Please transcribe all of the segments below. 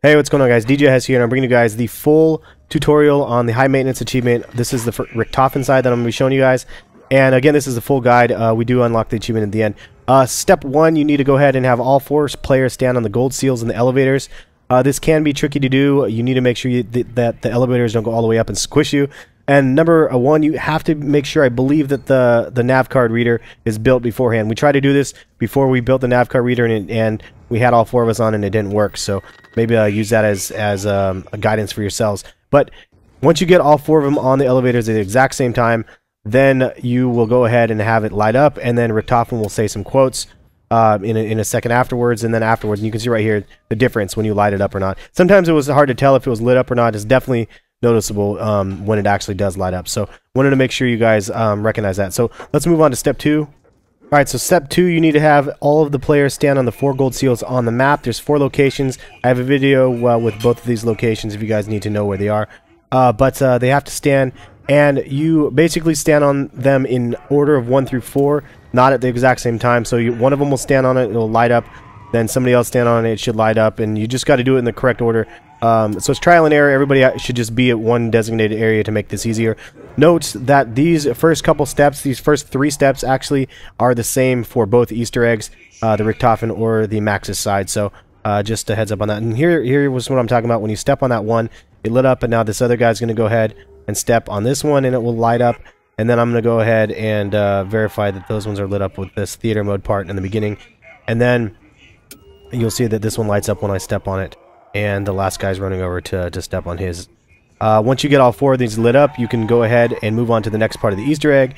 Hey, what's going on, guys? DJ Hess here, and I'm bringing you guys the full tutorial on the high maintenance achievement. This is the Richtofen side that I'm going to be showing you guys. And again, this is the full guide. We do unlock the achievement at the end. Step 1, you need to go ahead and have all 4 players stand on the gold seals in the elevators. This can be tricky to do. You need to make sure that the elevators don't go all the way up and squish you. And number 1, you have to make sure, I believe, that the Nav Card Reader is built beforehand. We tried to do this before we built the Nav Card Reader, and we had all 4 of us on and it didn't work. So maybe use that as a guidance for yourselves. But once you get all 4 of them on the elevators at the exact same time, then you will go ahead and have it light up, and then Richtofen will say some quotes in a second afterwards, and then afterwards, and you can see right here the difference when you light it up or not. Sometimes it was hard to tell if it was lit up or not. It's definitely noticeable when it actually does light up. So wanted to make sure you guys recognize that. So let's move on to step 2. Alright, so step 2, you need to have all of the players stand on the 4 gold seals on the map. There's 4 locations. I have a video with both of these locations if you guys need to know where they are. But they have to stand, and you basically stand on them in order of 1 through 4, not at the exact same time. So one of them will stand on it, it'll light up. Then somebody else stand on it, it should light up, and you just got to do it in the correct order. So it's trial and error. Everybody should just be at one designated area to make this easier. Note that these first couple steps, these first 3 steps, actually are the same for both Easter eggs, the Richtofen or the Maxis side. So just a heads up on that. And here was what I'm talking about. When you step on that one, it lit up, and now this other guy's going to go ahead and step on this one, and it will light up. And then I'm going to go ahead and verify that those ones are lit up with this theater mode part in the beginning. And then you'll see that this one lights up when I step on it, and the last guy's running over to step on his. Once you get all 4 of these lit up, you can go ahead and move on to the next part of the Easter egg.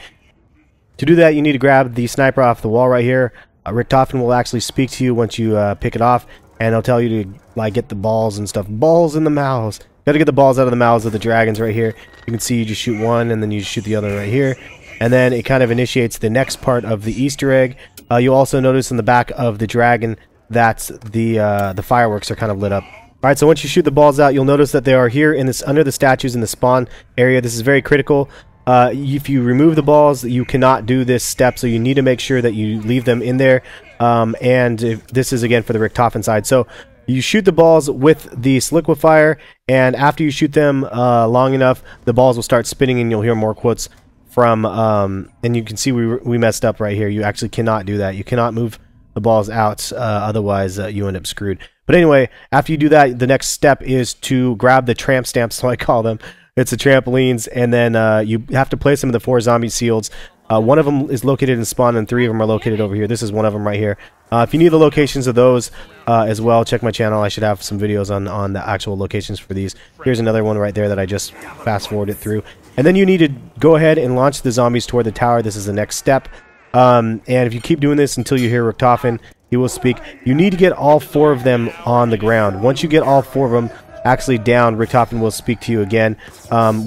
To do that, you need to grab the sniper off the wall right here. Richtofen will actually speak to you once you pick it off, and he'll tell you to like get the balls and stuff. Balls in the mouths. Got to get the balls out of the mouths of the dragons right here. You can see you just shoot one, and then you shoot the other right here. And then it kind of initiates the next part of the Easter egg. You'll also notice in the back of the dragon that the fireworks are kind of lit up. Alright, so once you shoot the balls out, you'll notice that they are here in this under the statues in the spawn area. This is very critical. If you remove the balls, you cannot do this step, so you need to make sure that you leave them in there. This is again for the Richtofen side. So you shoot the balls with the Sliquifier, and after you shoot them long enough, the balls will start spinning, and you'll hear more quotes from. And you can see we messed up right here. You actually cannot do that. You cannot move the balls out, otherwise you end up screwed. But anyway, after you do that, the next step is to grab the tramp stamps, so I call them. It's the trampolines, and then you have to place them in the 4 zombie seals. One of them is located in spawn, and 3 of them are located over here. This is one of them right here. If you need the locations of those as well, check my channel. I should have some videos on the actual locations for these. Here's another one right there that I just fast-forwarded through. And then you need to go ahead and launch the zombies toward the tower. This is the next step. And if you keep doing this until you hear Richtofen, he will speak. You need to get all 4 of them on the ground. Once you get all 4 of them actually down, Richtofen will speak to you again.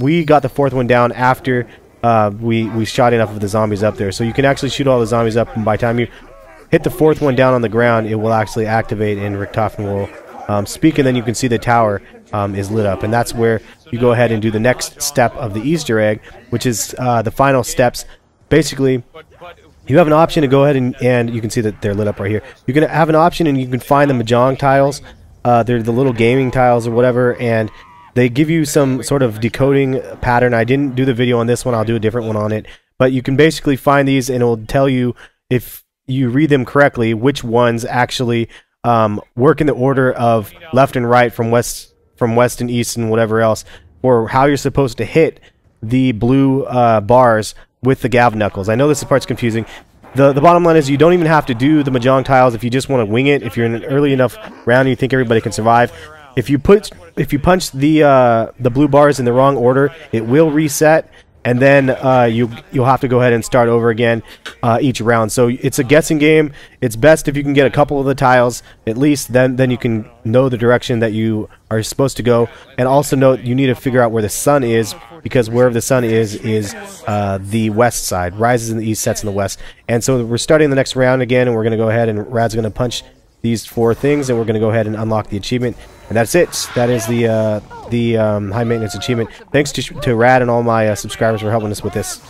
We got the 4th one down after we shot enough of the zombies up there. So you can actually shoot all the zombies up, and by the time you hit the 4th one down on the ground, it will actually activate, and Richtofen will speak, and then you can see the tower is lit up. And that's where you go ahead and do the next step of the Easter egg, which is the final steps. Basically, you have an option to go ahead and you can see that they're lit up right here. You can have an option, and you can find the Mahjong tiles. They're the little gaming tiles or whatever, and they give you some sort of decoding pattern. I didn't do the video on this one. I'll do a different one on it. But you can basically find these, and it will tell you, if you read them correctly, which ones actually work in the order of left and right, from west and east and whatever else, or how you're supposed to hit the blue bars with the Galvaknuckles. I know this part's confusing. The bottom line is you don't even have to do the Mahjong tiles if you just want to wing it. If you're in an early enough round and you think everybody can survive, if you punch the blue bars in the wrong order, it will reset, and then you'll have to go ahead and start over again each round. So it's a guessing game. It's best if you can get a couple of the tiles at least. Then you can know the direction that you are supposed to go. And also note, you need to figure out where the sun is, because wherever the sun is the west side. Rises in the east, sets in the west. And so we're starting the next round again, and we're going to go ahead, and Rad's going to punch these 4 things, and we're going to go ahead and unlock the achievement. And that's it. That is the high maintenance achievement. Thanks to Rad and all my subscribers for helping us with this.